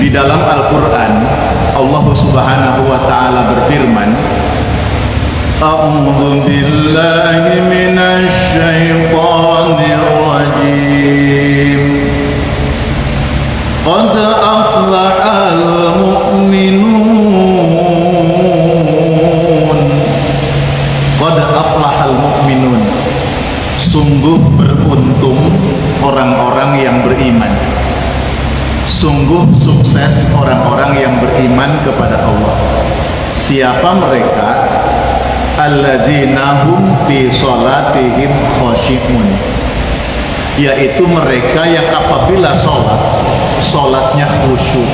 Di dalam Al-Quran, Allah Subhanahu wa Ta'ala berfirman, A'udzu billahi minasy syaithanir rajim. Qad aflahal mu'minun. Qad aflahal mu'minun. Sungguh beruntung orang-orang yang beriman. Sungguh sukses orang-orang yang beriman kepada Allah. Siapa mereka? Alladzina hum fi sholatihim khashi'un, yaitu mereka yang apabila sholatnya khusyuk.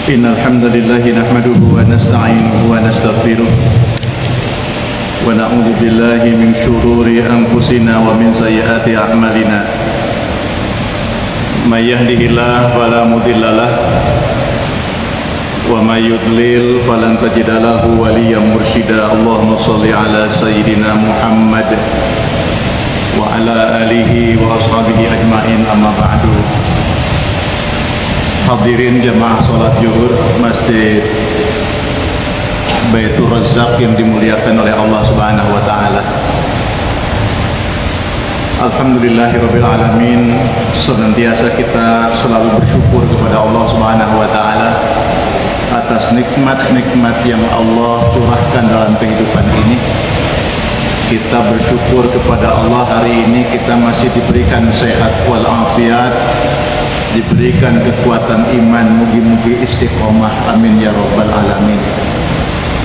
Innal hamdalillahi nahmaduhu wa nasta'inuhu wa nastaghfiruh wa na'udzu billahi min shururi anfusina wa min sayyiati a'malina. May yahdihillahu fala mudhillalah wa may yudlil falan tajida lahu waliyyan mursyida. Allahumma shalli ala sayyidina Muhammad wa ala alihi wa ashabihi ajmain, amma ba'du. Hadirin jamaah salat zuhur Masjid Baitur Razzaq yang dimuliakan oleh Allah Subhanahu wa Ta'ala. Alhamdulillahirabbil alamin. Senantiasa kita selalu bersyukur kepada Allah Subhanahu wa Ta'ala atas nikmat-nikmat yang Allah curahkan dalam kehidupan ini. Kita bersyukur kepada Allah, hari ini kita masih diberikan sehat walafiat, diberikan kekuatan iman. Mugi-mugi istiqomah, amin ya rabbal alamin.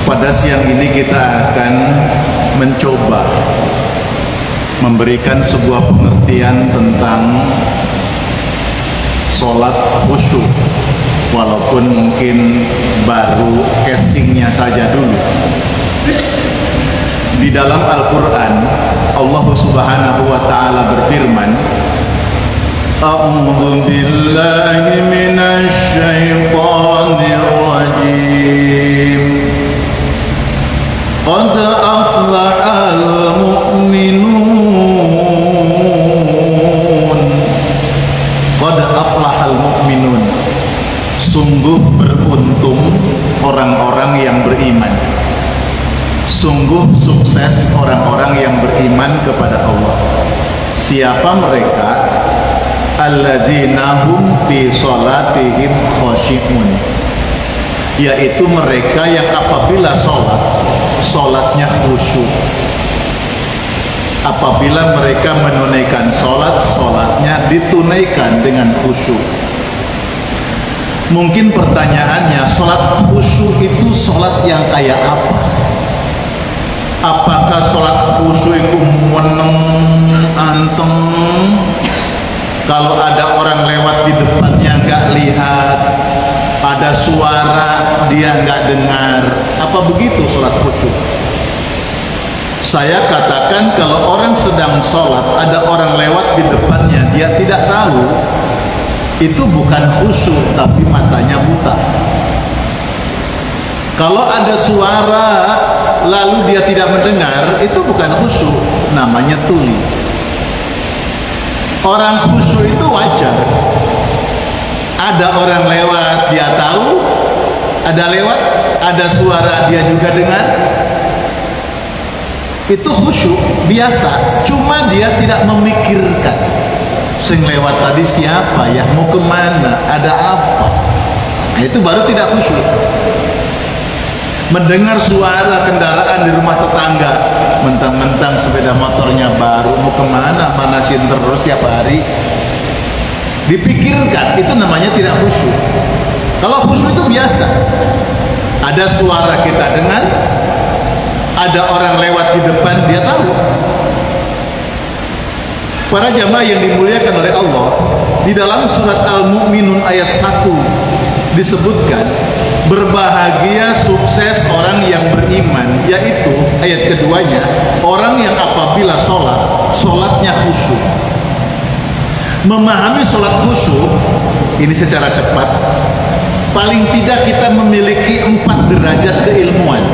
Pada siang ini kita akan mencoba memberikan sebuah pengertian tentang sholat khusyuk, walaupun mungkin baru casingnya saja dulu. Di dalam Al-Quran, Allah Subhanahu wa Ta'ala berfirman, A'udzu billahi minasy syaithanir rajim. Qad aflahal mu'minun. Qad aflahal mu'minun. Sungguh beruntung orang-orang yang beriman. Sungguh sukses orang-orang yang beriman kepada Allah. Siapa mereka? Alladzina hum fi sholatihim khashi'un, yaitu mereka yang apabila sholatnya khusyuk. Apabila mereka menunaikan sholatnya ditunaikan dengan khusyuk. Mungkin pertanyaannya, sholat khusyuk itu sholat yang kayak apa? Apakah sholat khusyuk itu meneng anteng, kalau ada orang lewat di depannya nggak lihat, ada suara dia nggak dengar? Apa begitu sholat khusyuk? Saya katakan, kalau orang sedang sholat, ada orang lewat di depannya, dia tidak tahu, itu bukan khusyuk, tapi matanya buta. Kalau ada suara lalu dia tidak mendengar, itu bukan khusyuk, namanya tuli. Orang khusyuk itu wajar. Ada orang lewat, dia tahu, ada lewat, ada suara, dia juga dengar. Itu khusyuk biasa, cuma dia tidak memikirkan sing lewat tadi siapa ya, mau kemana, ada apa. Nah, itu baru tidak khusyuk. Mendengar suara kendaraan di rumah tetangga, mentang-mentang sepeda motornya baru, mau kemana, manasin terus tiap hari, dipikirkan, itu namanya tidak khusyuk. Kalau khusyuk itu biasa, ada suara kita dengar, ada orang lewat di depan, dia tahu. Para jamaah yang dimuliakan oleh Allah, di dalam surat Al-Mu'minun ayat 1 disebutkan, berbahagia sukses orang yang beriman, yaitu ayat keduanya, orang yang apabila sholatnya khusyuk. Memahami sholat khusyuk ini secara cepat, paling tidak kita memiliki 4 derajat keilmuan.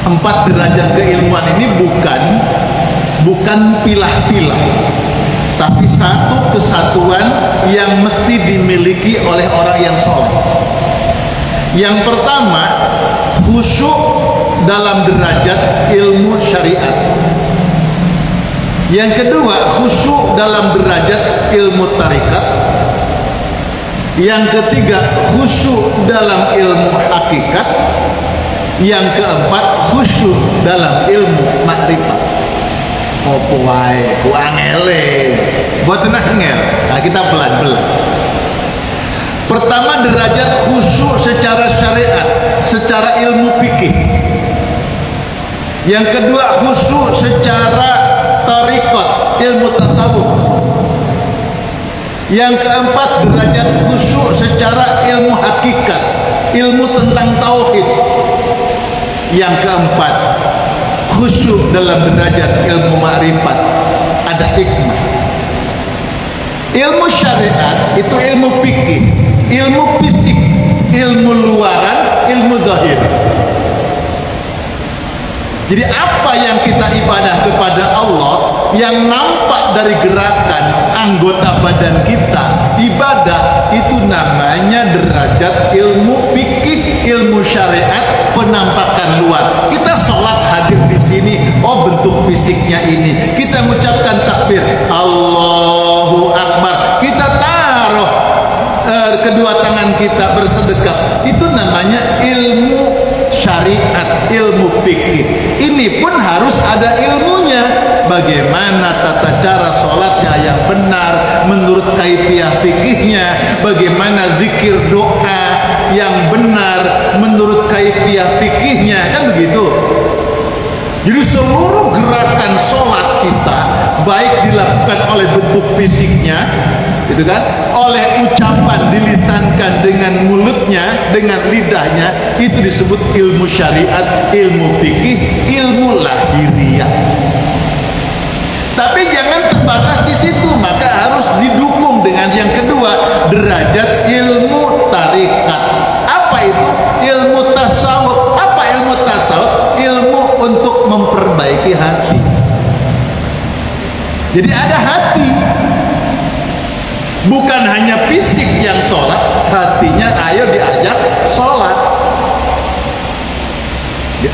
4 derajat keilmuan ini bukan pilah-pilah, tapi satu kesatuan yang mesti dimiliki oleh orang yang soleh. Yang pertama, khusyuk dalam derajat ilmu syariat. Yang kedua, khusyuk dalam derajat ilmu tarikat. Yang ketiga, khusyuk dalam ilmu hakikat. Yang keempat, khusyuk dalam ilmu makrifat. Opo wae, ku angele. Buat angel. Nah, kita pelan-pelan. Pertama, derajat khusyuk secara syariat, secara ilmu fikih. Yang kedua, khusyuk secara tariqat, ilmu tasawuf. Yang keempat, derajat khusyuk secara ilmu hakikat, ilmu tentang tauhid. Yang keempat, khusyuk dalam derajat ilmu ma'rifat, ada hikmah. Ilmu syariat itu ilmu fikih, ilmu fisik, ilmu luaran, ilmu zahir. Jadi apa yang kita ibadah kepada Allah, yang nampak dari gerakan anggota badan kita, ibadah itu namanya derajat ilmu fikih, ilmu syariat, penampakan luar. Kita sholat hadir di sini, oh bentuk fisiknya ini. Kita mengucapkan takbir, Allahu Akbar. Kita taruh kedua tangan kita bersedekah. Itu namanya ilmu syariat, ilmu fikih. Ini pun harus ada ilmunya. Bagaimana tata cara sholatnya yang benar menurut kaifiah fikihnya, bagaimana zikir doa yang benar menurut kaifiah fikihnya, kan begitu. Jadi seluruh gerakan sholat kita, baik dilakukan oleh bentuk fisiknya, gitu kan, oleh ucapan dilisankan dengan mulutnya, dengan lidahnya, itu disebut ilmu syariat, ilmu fikih, ilmu lahiriah. Tapi jangan terbatas di situ, maka harus didukung dengan yang kedua, derajat ilmu tarikat. Apa itu? Ilmu tasawuf. Apa ilmu tasawuf? Ilmu untuk memperbaiki hati. Jadi ada hati. Bukan hanya fisik yang sholat, hatinya ayo diajak sholat.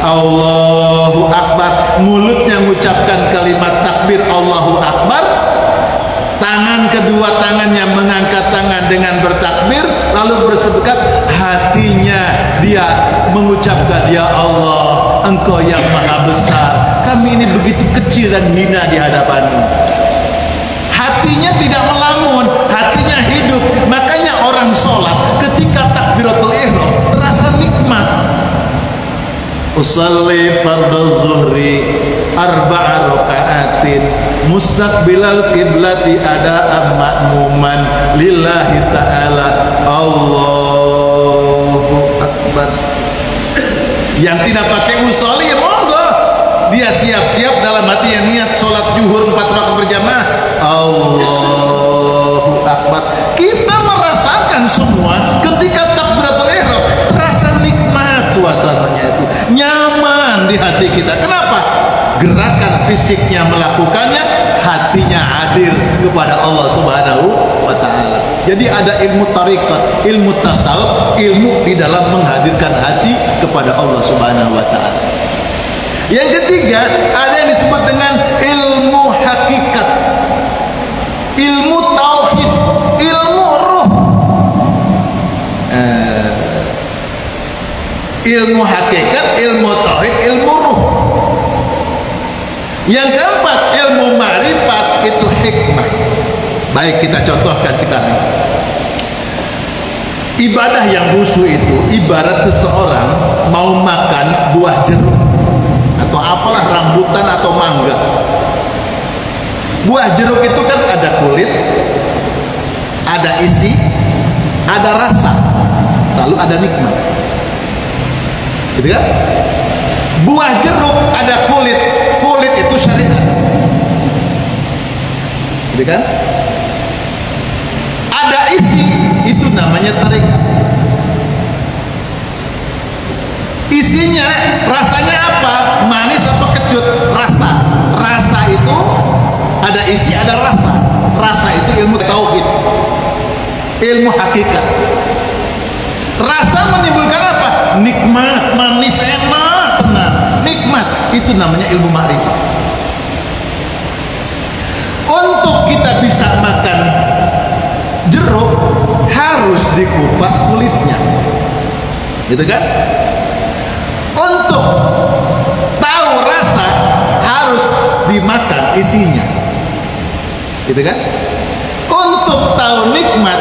Allahu Akbar, mulutnya mengucapkan kalimat takbir Allahu Akbar, tangan kedua tangannya mengangkat tangan dengan bertakbir, lalu bersedekah, hatinya dia mengucapkan, ya Allah, Engkau yang maha besar, kami ini begitu kecil dan hina di hadapanmu. Hatinya tidak melamun, hatinya hidup. Makanya orang sholat ketika takbiratul ihram terasa nikmat. Usalli fardhu zuhri arba'a raka'atin mustaqbilal qiblati ada'an ma'muman lillahi ta'ala. Allahu Akbar. Yang tidak pakai usolli, ya monggo, dia siap-siap dalam hati yang niat sholat zuhur 4 rakaat berjamaah. Allahu Akbar. Kita merasakan semua ketika takbiratul ihram, terasa nikmat suasananya itu, nyaman di hati kita. Kenapa? Gerakan fisiknya melakukannya, hatinya hadir kepada Allah Subhanahu wa ta'ala. Jadi ada ilmu tarikat, ilmu tasawuf, ilmu di dalam menghadirkan hati kepada Allah Subhanahu wa ta'ala. Yang ketiga, ada yang disebut dengan ilmu hakikat, ilmu tauhid, ilmu ruh. Ilmu hakikat, ilmu tauhid, ilmu ruh. Yang keempat, ilmu ma'rifat, itu hikmah. Baik, kita contohkan sekarang. Ibadah yang khusyuk itu ibarat seseorang mau makan buah jeruk atau apalah, rambutan atau mangga. Buah jeruk itu kan ada kulit, ada isi, ada rasa, lalu ada nikmat. Gitu kan? Buah jeruk ada kulit, kulit itu syariat. Gitu kan? Ada isi, itu namanya tarikat. Isinya, rasanya apa? Manis apa kecut? Rasa. Rasa itu ada isi, ada rasa. Rasa itu ilmu tauhid, ilmu hakikat. Rasa menimbulkan apa? Nikmat, manis, enak, tenang. Nikmat, itu namanya ilmu ma'rifat. Untuk kita bisa makan jeruk harus dikupas kulitnya, gitu kan? Untuk tahu rasa harus dimakan isinya, gitu kan? Untuk tahu nikmat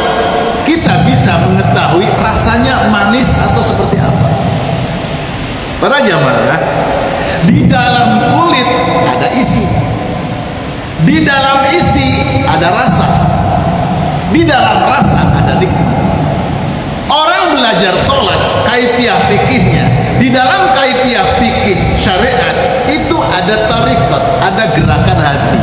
kita bisa mengetahui rasanya manis atau seperti apa. Para jamaah, di dalam kulit ada isi, di dalam isi ada rasa, di dalam rasa ada nikmat. Orang belajar sholat, kaifiah fikihnya, di dalam kaifiah fikih syariat itu ada tarikat, ada gerakan hati.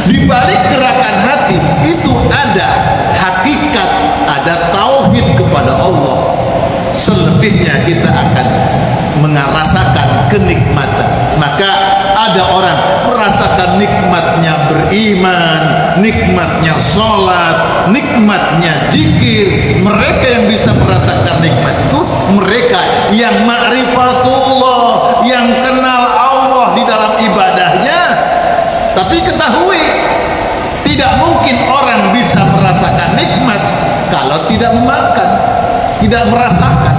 Di balik gerakan hati itu ada hakikat, ada tauhid kepada Allah. Selebihnya kita akan merasakan kenikmatan. Maka ada orang merasakan nikmatnya beriman, nikmatnya sholat, nikmatnya zikir. Mereka yang bisa merasakan nikmat itu mereka yang ma'rifatullah, yang kenal Allah di dalam ibadahnya. Tapi ketahui, tidak mungkin orang bisa merasakan nikmat kalau tidak memakan, tidak merasakan.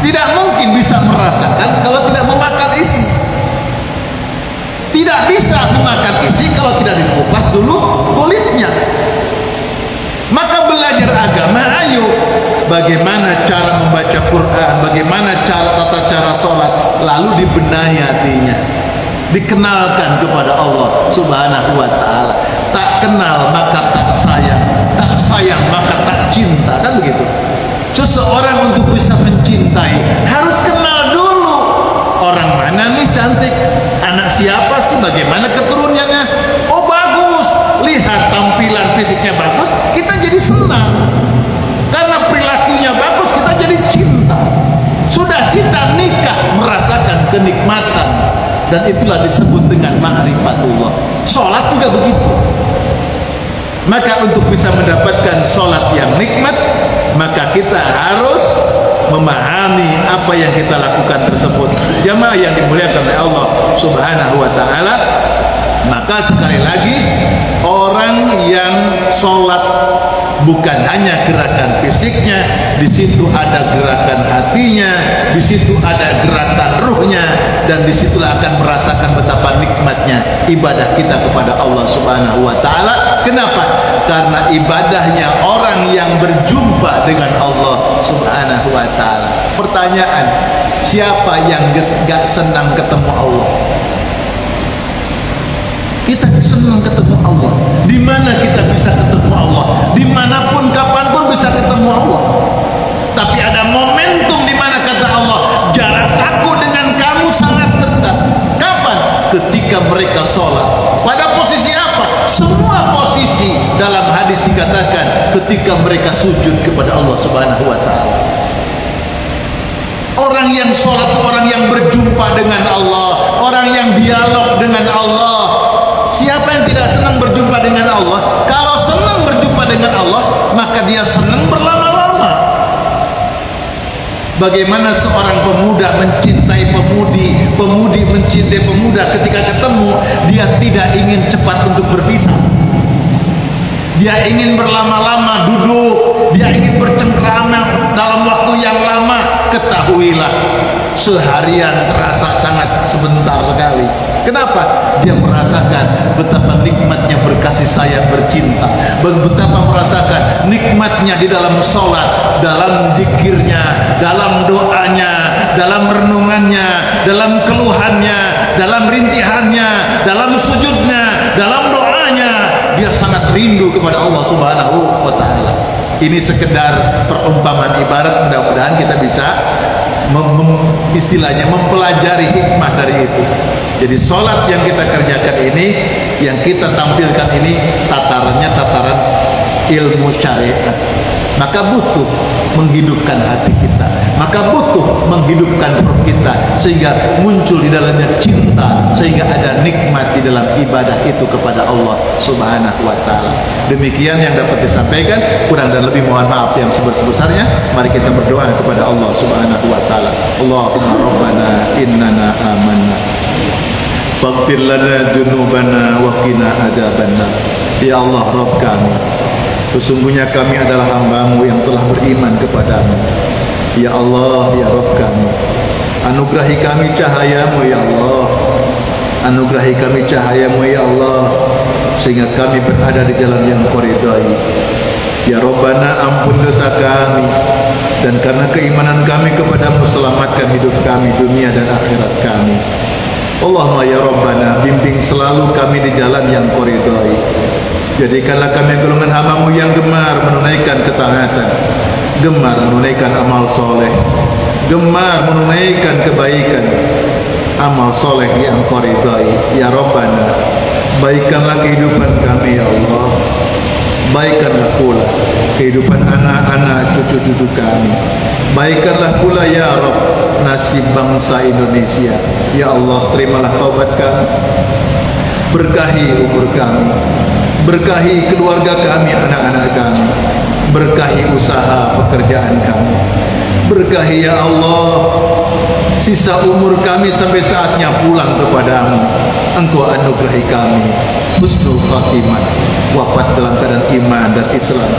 Tidak mungkin bisa merasakan kalau tidak memakan isi. Tidak bisa memakan isi kalau tidak dikupas dulu kulitnya. Maka belajar agama, ayo. Bagaimana cara membaca Quran, bagaimana tata cara sholat, lalu dibenahi hatinya, dikenalkan kepada Allah Subhanahu wa ta'ala. Tak kenal maka tak sayang, tak sayang maka tak cinta, kan begitu. Seseorang untuk bisa mencintai harus kenal dulu orang mana nih cantik, anak siapa sih, bagaimana keturunannya. Oh bagus, lihat tampilan fisiknya bagus, kita jadi senang. Karena perilakunya bagus, kita jadi cinta. Sudah cinta, nikah, merasakan kenikmatan. Dan itulah disebut dengan ma'rifatullah. Sholat juga begitu. Maka untuk bisa mendapatkan sholat yang nikmat, maka kita harus memahami apa yang kita lakukan tersebut. Jamaah yang dimuliakan oleh Allah Subhanahu wa ta'ala, maka sekali lagi, orang yang sholat bukan hanya gerakan fisiknya, di situ ada gerakan hatinya, di situ ada gerakan ruhnya, dan disitulah akan merasakan betapa nikmatnya ibadah kita kepada Allah Subhanahu wa ta'ala. Kenapa? Karena ibadahnya orang yang berjumpa dengan Allah Subhanahu wa ta'ala. Pertanyaan, siapa yang gak senang ketemu Allah? Kita senang ketemu Allah. Di mana kita bisa ketemu Allah? Dimanapun, kapanpun bisa ketemu Allah. Tapi ada momentum di mana kata Allah, jarak aku dengan kamu sangat dekat. Kapan? Ketika mereka sholat. Pada posisi apa? Semua posisi. Dalam hadis dikatakan ketika mereka sujud kepada Allah Subhanahu wa ta'ala. Orang yang sholat, orang yang berjumpa dengan Allah, orang yang dialog dengan Allah. Siapa yang tidak senang berjumpa dengan Allah? Kalau senang berjumpa dengan Allah, maka dia senang berlama-lama. Bagaimana seorang pemuda mencintai pemudi, pemudi mencintai pemuda, ketika ketemu dia tidak ingin cepat untuk berpisah. Dia ingin berlama-lama duduk, dia ingin bercengkrama dalam waktu yang lama. Ketahuilah, seharian terasa sangat sebentar sekali. Kenapa? Dia merasakan betapa nikmatnya berkasih sayang, bercinta, betapa merasakan nikmatnya di dalam sholat, dalam zikirnya, dalam doanya, dalam renungannya, dalam keluhannya, dalam rintihannya, dalam sujudnya, dalam doanya. Dia sangat rindu kepada Allah Subhanahu wa ta'ala. Ini sekedar perumpamaan ibarat, mudah-mudahan kita bisa istilahnya mempelajari hikmah dari itu. Jadi sholat yang kita kerjakan ini, yang kita tampilkan ini, tatarannya tataran ilmu syariat. Maka butuh menghidupkan hati kita, maka butuh menghidupkan perut kita sehingga muncul di dalamnya cinta, sehingga ada nikmat di dalam ibadah itu kepada Allah Subhanahu wa taala. Demikian yang dapat disampaikan, kurang dan lebih mohon maaf yang sebesar-besarnya. Mari kita berdoa kepada Allah Subhanahu wa taala. Allahumma rabbana innana amanna faghfir lana dzunubana wa qina adzabannar. Ya Allah Rabb kami, sesungguhnya kami adalah hamba-Mu yang telah beriman kepadamu. Ya Allah, ya Rabb kami, anugerahi kami cahaya-Mu ya Allah, anugerahi kami cahaya-Mu ya Allah, sehingga kami berada di jalan yang Kau ridhai. Ya Rabbana, ampun dosa kami, dan karena keimanan kami kepadamu selamatkan hidup kami, dunia dan akhirat kami. Allahumma ya Rabbana, bimbing selalu kami di jalan yang Kau ridhai. Jadikanlah kami golongan hamba-Mu yang gemar menunaikan ketaatan, gemar menunaikan amal soleh, gemar menunaikan kebaikan, amal soleh yang Kau ridhai. Ya Rabbana, baikkanlah kehidupan kami ya Allah, baikkanlah pula kehidupan anak-anak cucu-cucu kami, baikkanlah pula ya Rabb nasib bangsa Indonesia. Ya Allah, terimalah taubat kami, berkahi umur kami, berkahi keluarga kami, anak-anak kami, berkahi usaha pekerjaan kami, berkahi ya Allah sisa umur kami sampai saatnya pulang kepadamu. Engkau anugerahi kami husnul khatimah, wafat dalam keadaan iman dan Islam,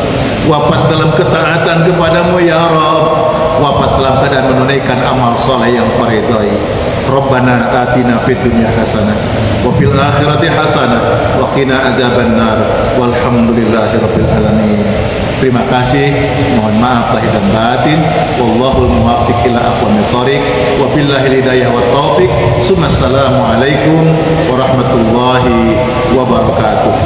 wafat dalam ketaatan kepadamu ya Rabb, wafat dalam keadaan menunaikan amal soleh yang Kau ridhai. Rabbana atina fid dunya hasanah wa fil akhirati hasanah wa qina adzabannar walhamdulillahi rabbil alamin. Terima kasih, mohon maaf lahir dan batin. Wallahul muwaffiq ila aqwamit thoriq wa billahi hidayah wat taufiq. Assalamualaikum warahmatullahi wabarakatuh.